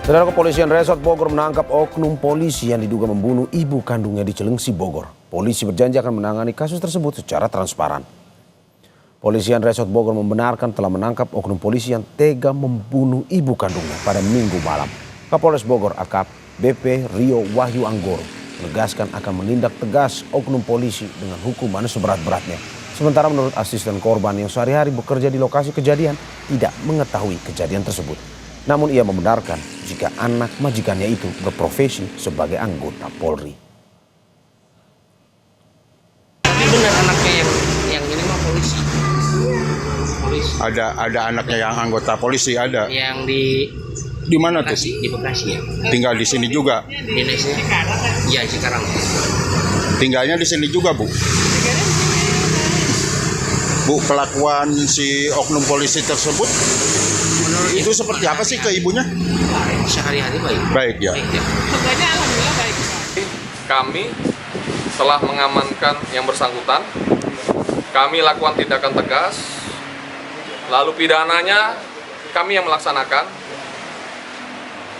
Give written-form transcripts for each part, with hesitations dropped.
Saudara, Kepolisian Resort Bogor menangkap oknum polisi yang diduga membunuh ibu kandungnya di Cilengsi, Bogor. Polisi berjanji akan menangani kasus tersebut secara transparan. Kepolisian Resort Bogor membenarkan telah menangkap oknum polisi yang tega membunuh ibu kandungnya pada Minggu malam. Kapolres Bogor AKBP Rio Wahyu Anggoro menegaskan akan menindak tegas oknum polisi dengan hukuman seberat-beratnya. Sementara menurut asisten korban yang sehari-hari bekerja di lokasi kejadian tidak mengetahui kejadian tersebut. Namun ia membenarkan jika anak majikannya itu berprofesi sebagai anggota Polri. Tapi benar anaknya yang ini mah polisi. Ada anaknya yang anggota polisi ada. Yang Di mana tuh? Di Bekasi ya. Tinggal di sini juga. Di Indonesia. Iya, sekarang. Tinggalnya di sini juga, Bu. Bu, kelakuan si oknum polisi tersebut Menurut itu seperti apa sih ke ibunya? Sehari-hari baik. Baik ya. Alhamdulillah baik. Kami telah mengamankan yang bersangkutan. Kami lakukan tindakan tegas. Lalu pidananya kami yang melaksanakan.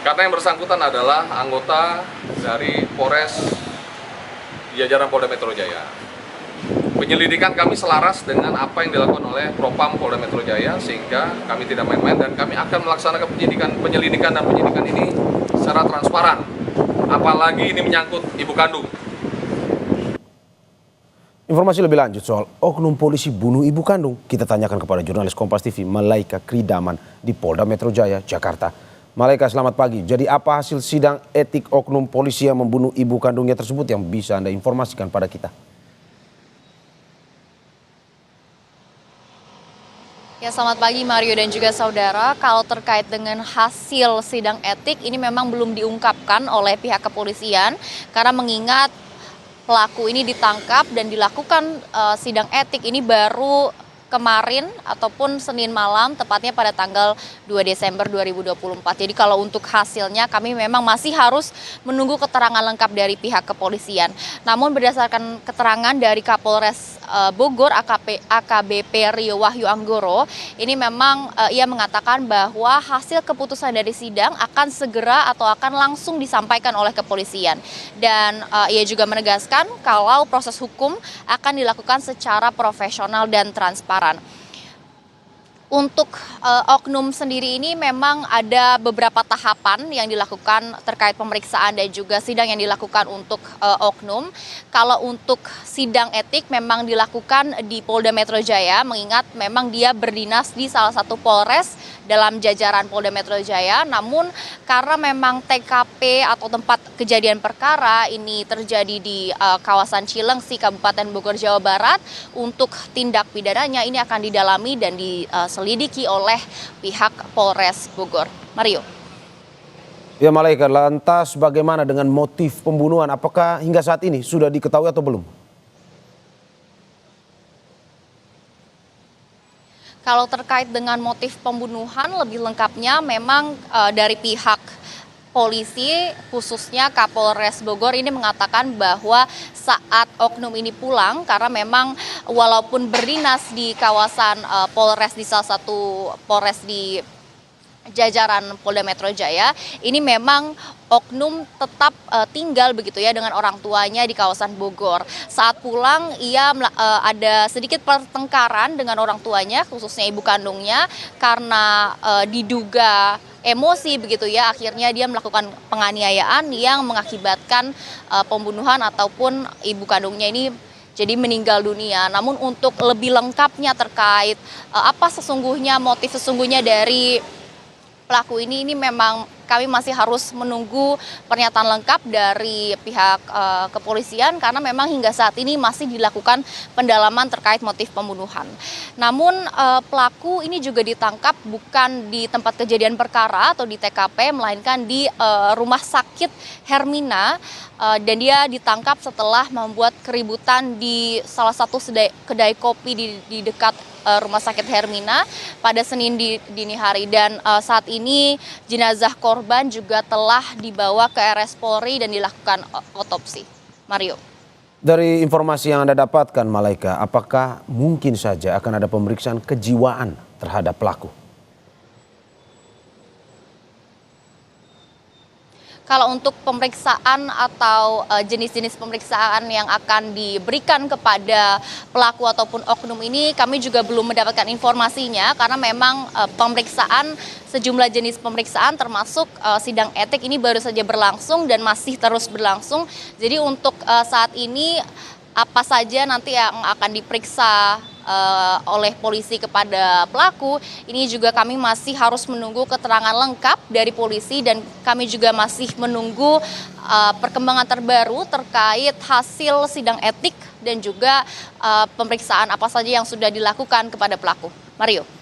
Karena yang bersangkutan adalah anggota dari Polres jajaran Polda Metro Jaya. Penyelidikan kami selaras dengan apa yang dilakukan oleh Propam Polda Metro Jaya, sehingga kami tidak main-main dan kami akan melaksanakan penyelidikan dan penyidikan ini secara transparan. Apalagi ini menyangkut ibu kandung. Informasi lebih lanjut soal oknum polisi bunuh ibu kandung kita tanyakan kepada jurnalis Kompas TV Malaika Kridaman di Polda Metro Jaya, Jakarta. Malaika, selamat pagi. Jadi apa hasil sidang etik oknum polisi yang membunuh ibu kandungnya tersebut yang bisa Anda informasikan pada kita? Ya, selamat pagi Mario dan juga saudara. Kalau terkait dengan hasil sidang etik ini memang belum diungkapkan oleh pihak kepolisian karena mengingat pelaku ini ditangkap dan dilakukan sidang etik ini baru kemarin ataupun Senin malam, tepatnya pada tanggal 2 Desember 2024. Jadi kalau untuk hasilnya kami memang masih harus menunggu keterangan lengkap dari pihak kepolisian. Namun berdasarkan keterangan dari Kapolres Bogor AKBP Rio Wahyu Anggoro, ini memang ia mengatakan bahwa hasil keputusan dari sidang akan segera atau akan langsung disampaikan oleh kepolisian. Dan ia juga menegaskan kalau proses hukum akan dilakukan secara profesional dan transparan. Untuk oknum sendiri ini memang ada beberapa tahapan yang dilakukan terkait pemeriksaan dan juga sidang yang dilakukan untuk oknum. Kalau untuk sidang etik memang dilakukan di Polda Metro Jaya, mengingat memang dia berdinas di salah satu Polres dalam jajaran Polda Metro Jaya. Namun karena memang TKP atau tempat kejadian perkara ini terjadi di kawasan Cilengsi, Kabupaten Bogor, Jawa Barat, untuk tindak pidananya ini akan didalami dan diselidiki oleh pihak Polres Bogor. Mario. Ya Malaika, lantas bagaimana dengan motif pembunuhan? Apakah hingga saat ini sudah diketahui atau belum? Kalau terkait dengan motif pembunuhan lebih lengkapnya memang dari pihak polisi khususnya Kapolres Bogor ini mengatakan bahwa saat oknum ini pulang, karena memang walaupun berdinas di kawasan Polres di salah satu Polres di jajaran Polda Metro Jaya, ini memang oknum tetap tinggal begitu ya dengan orang tuanya di kawasan Bogor. Saat pulang ia ada sedikit pertengkaran dengan orang tuanya, khususnya ibu kandungnya, karena diduga emosi begitu ya, akhirnya dia melakukan penganiayaan yang mengakibatkan pembunuhan ataupun ibu kandungnya ini jadi meninggal dunia. Namun untuk lebih lengkapnya terkait apa sesungguhnya motif sesungguhnya dari pelaku ini memang kami masih harus menunggu pernyataan lengkap dari pihak kepolisian karena memang hingga saat ini masih dilakukan pendalaman terkait motif pembunuhan. Namun pelaku ini juga ditangkap bukan di tempat kejadian perkara atau di TKP, melainkan di rumah sakit Hermina, dan dia ditangkap setelah membuat keributan di salah satu kedai kopi di dekat rumah sakit Hermina pada Senin dini hari. Dan saat ini jenazah korban juga telah dibawa ke RS Polri dan dilakukan otopsi. Mario. Dari informasi yang Anda dapatkan Malaika, apakah mungkin saja akan ada pemeriksaan kejiwaan terhadap pelaku? kalau untuk pemeriksaan atau jenis-jenis pemeriksaan yang akan diberikan kepada pelaku ataupun oknum ini, kami juga belum mendapatkan informasinya karena memang pemeriksaan, sejumlah jenis pemeriksaan termasuk sidang etik ini baru saja berlangsung dan masih terus berlangsung. Jadi untuk saat ini apa saja nanti yang akan diperiksa oleh polisi kepada pelaku, ini juga kami masih harus menunggu keterangan lengkap dari polisi dan kami juga masih menunggu perkembangan terbaru terkait hasil sidang etik dan juga pemeriksaan apa saja yang sudah dilakukan kepada pelaku. Mario.